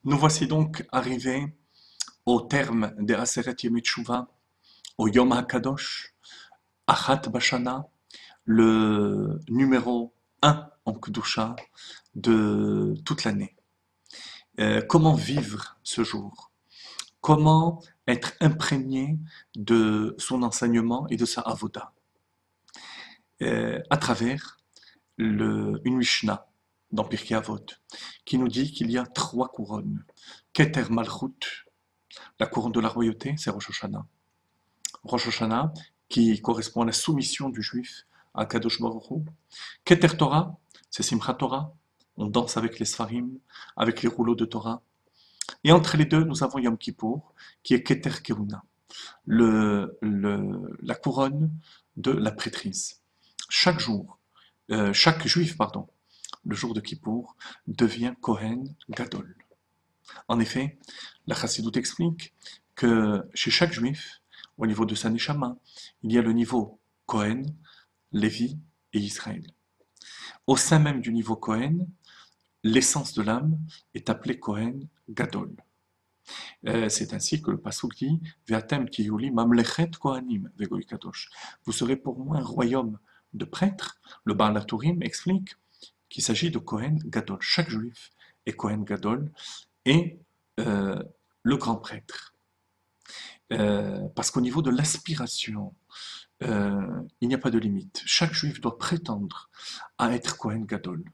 Nous voici donc arrivés au terme des Aseret Yemei Teshuvah, au Yom HaKadosh, Achat Bashana, le numéro un en Kedusha de toute l'année. Comment vivre ce jour? Comment être imprégné de son enseignement et de sa avoda? À travers une Mishnah dans Pirkei Avot qui nous dit qu'il y a trois couronnes. Keter Malchut, la couronne de la royauté, c'est Rosh Hashanah. Rosh Hashanah, qui correspond à la soumission du juif à Kadosh Baruch Hu. Keter Torah, c'est Simchat Torah. On danse avec les Sfarim, avec les rouleaux de Torah. Et entre les deux, nous avons Yom Kippour, qui est Keter Keruna, la couronne de la prêtrise. Chaque jour, chaque juif, pardon, le jour de Kippour, devient Kohen Gadol. En effet, la Chassidoute explique que chez chaque juif, au niveau de sa neshama, il y a le niveau Kohen, Lévi et Israël. Au sein même du niveau Kohen, l'essence de l'âme est appelée Kohen Gadol. C'est ainsi que le pasuk dit Ve'atem tihuli mamlechet kohanim vegoy kadosh. Vous serez pour moi un royaume de prêtres. Le Baal HaTurim explique qu'il s'agit de Kohen Gadol. Chaque juif est Kohen Gadol et le grand prêtre. Parce qu'au niveau de l'aspiration, il n'y a pas de limite. Chaque juif doit prétendre à être Kohen Gadol,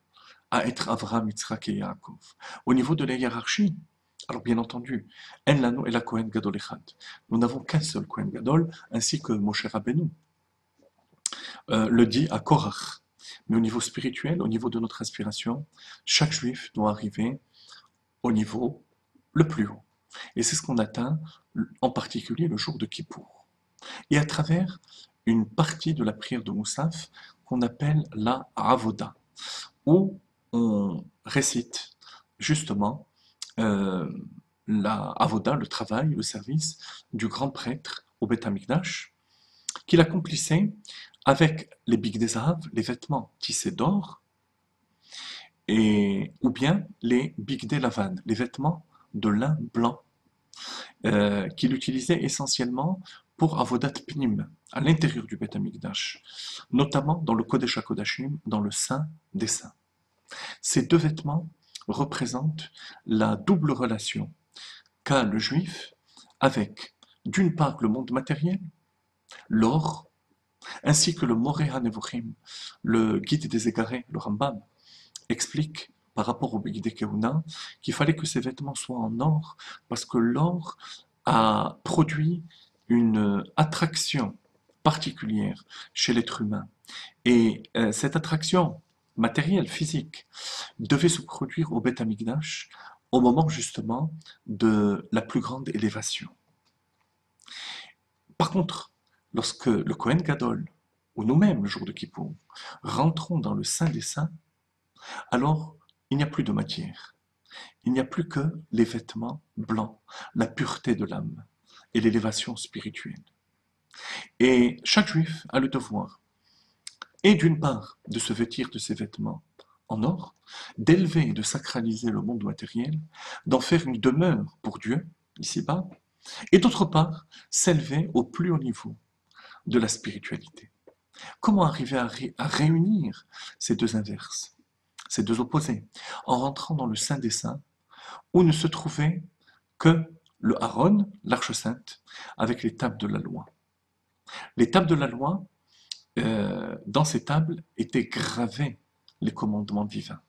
à être Avraham, Yitzhak et Yaakov. Au niveau de la hiérarchie, alors bien entendu, En Lano et la Kohen Gadol Echad. Nous n'avons qu'un seul Kohen Gadol, ainsi que Moshe Rabbeinu le dit à Korach. Mais au niveau spirituel, au niveau de notre aspiration, chaque juif doit arriver au niveau le plus haut. Et c'est ce qu'on atteint en particulier le jour de Kippour. Et à travers une partie de la prière de Moussaf qu'on appelle la Avoda, où on récite justement la Avoda, le travail, le service du grand prêtre au Beth Amikdash, qu'il accomplissait avec les Bigdei Zahav, les vêtements tissés d'or, ou bien les Bigdei Lavan, les vêtements de lin blanc, qu'il utilisait essentiellement pour Avodat Pnim, à l'intérieur du Beth Amikdash, notamment dans le Kodesh HaKodashim, dans le Saint des Saints. Ces deux vêtements représentent la double relation qu'a le juif avec, d'une part, le monde matériel, l'or, ainsi que le Moreh HaNevuchim, le guide des égarés, le Rambam, explique par rapport au Bigdei Kehuna qu'il fallait que ces vêtements soient en or parce que l'or a produit une attraction particulière chez l'être humain. Et cette attraction matérielle, physique, devait se produire au Beth Amikdash au moment justement de la plus grande élévation. Par contre, lorsque le Kohen Gadol, ou nous-mêmes le jour de Kippour, rentrons dans le Saint des Saints, alors il n'y a plus de matière. Il n'y a plus que les vêtements blancs, la pureté de l'âme et l'élévation spirituelle. Et chaque juif a le devoir, et d'une part, de se vêtir de ces vêtements en or, d'élever et de sacraliser le monde matériel, d'en faire une demeure pour Dieu, ici-bas, et d'autre part, s'élever au plus haut niveau de la spiritualité. Comment arriver à réunir ces deux inverses, ces deux opposés, en rentrant dans le Saint des Saints, où ne se trouvait que le Aaron, l'Arche Sainte, avec les tables de la loi. Les tables de la loi, dans ces tables étaient gravés les commandements divins.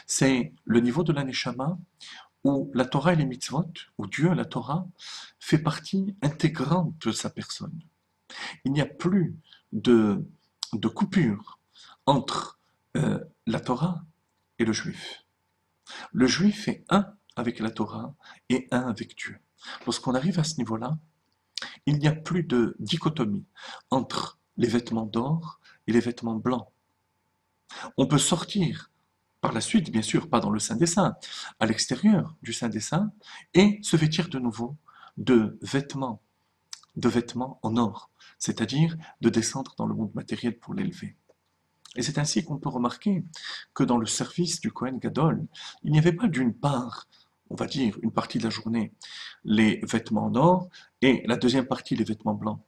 C'est le niveau de la Neshama où la Torah et les mitzvot, où Dieu, la Torah, fait partie intégrante de sa personne. Il n'y a plus de coupure entre la Torah et le juif. Le juif est un avec la Torah et un avec Dieu. Lorsqu'on arrive à ce niveau-là, il n'y a plus de dichotomie entre les vêtements d'or et les vêtements blancs. On peut sortir par la suite, bien sûr, pas dans le Saint des Saints, à l'extérieur du Saint des Saints, et se vêtir de nouveau de vêtements en or, c'est-à-dire de descendre dans le monde matériel pour l'élever. Et c'est ainsi qu'on peut remarquer que dans le service du Kohen Gadol, il n'y avait pas d'une part on va dire, une partie de la journée, les vêtements en or et la deuxième partie, les vêtements blancs.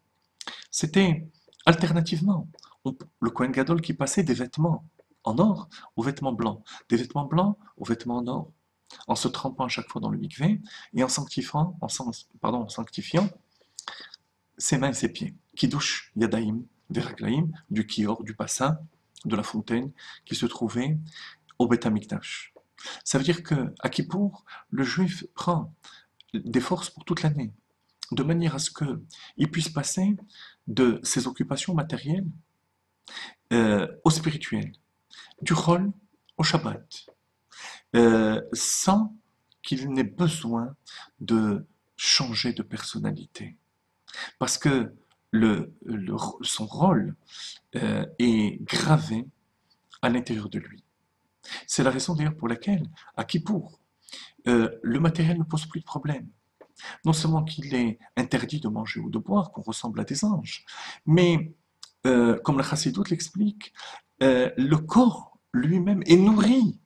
C'était alternativement le Kohen Gadol qui passait des vêtements en or aux vêtements blancs, des vêtements blancs aux vêtements en or, en se trempant à chaque fois dans le mikvé et en sanctifiant ses mains et ses pieds. Kiddush Yadaim Veraglaim, du Kior, du bassin, de la fontaine qui se trouvait au Beth Amikdash. Ça veut dire qu'à Kippour, le juif prend des forces pour toute l'année, de manière à ce qu'il puisse passer de ses occupations matérielles au spirituel, du Chol au Shabbat, sans qu'il n'ait besoin de changer de personnalité. Parce que son rôle est gravé à l'intérieur de lui. C'est la raison d'ailleurs pour laquelle, à Kippour, le matériel ne pose plus de problème. Non seulement qu'il est interdit de manger ou de boire, qu'on ressemble à des anges, mais comme la Chassidoute l'explique, le corps lui-même est nourri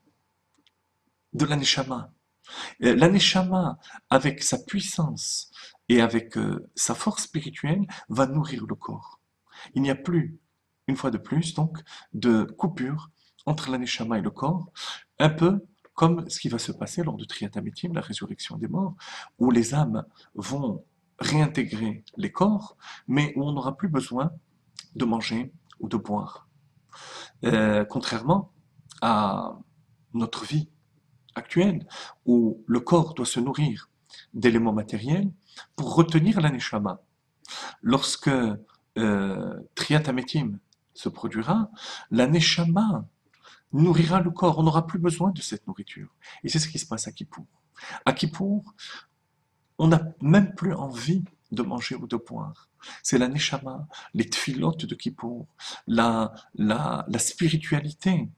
de la Neshama. La Neshama, avec sa puissance et avec sa force spirituelle, va nourrir le corps. Il n'y a plus, une fois de plus, donc, de coupure entre la Neshama et le corps, un peu comme ce qui va se passer lors de Triyat HaMetim, la résurrection des morts, où les âmes vont réintégrer les corps, mais où on n'aura plus besoin de manger ou de boire. Contrairement à notre vie actuelle, où le corps doit se nourrir d'éléments matériels pour retenir la neshama. Lorsque Triyat HaMetim se produira, la neshama nourrira le corps. On n'aura plus besoin de cette nourriture. Et c'est ce qui se passe à Kippour. À Kippour, on n'a même plus envie de manger ou de boire. C'est la neshama, les tfilotes de Kippour, la spiritualité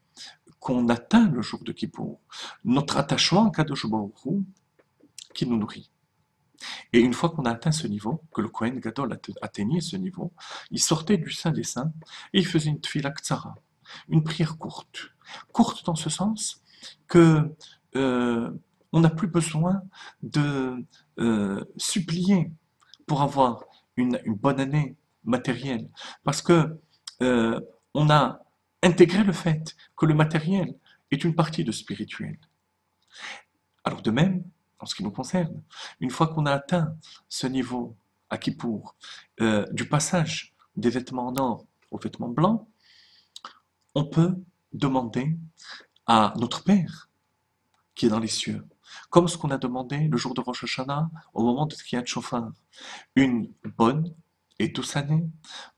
qu'on atteint le jour de Kippour, notre attachement à Kadosh Baruch Hu qui nous nourrit. Et une fois qu'on a atteint ce niveau, que le Kohen Gadol atteignait ce niveau, il sortait du Saint des Saints et il faisait une tfila ktsara, une prière courte. Courte dans ce sens que on n'a plus besoin de supplier pour avoir une bonne année matérielle, parce que on a intégré le fait que le matériel est une partie de spirituel. Alors de même, en ce qui nous concerne, une fois qu'on a atteint ce niveau à Kippour, du passage des vêtements en or aux vêtements blancs, on peut demander à notre Père qui est dans les cieux, comme ce qu'on a demandé le jour de Rosh Hashanah au moment de Tkiyat Shofar, une bonne et douce année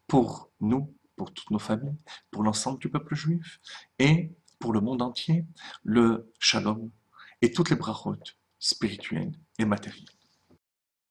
pour nous, pour toutes nos familles, pour l'ensemble du peuple juif et pour le monde entier, le shalom et toutes les brachot spirituelles et matérielles.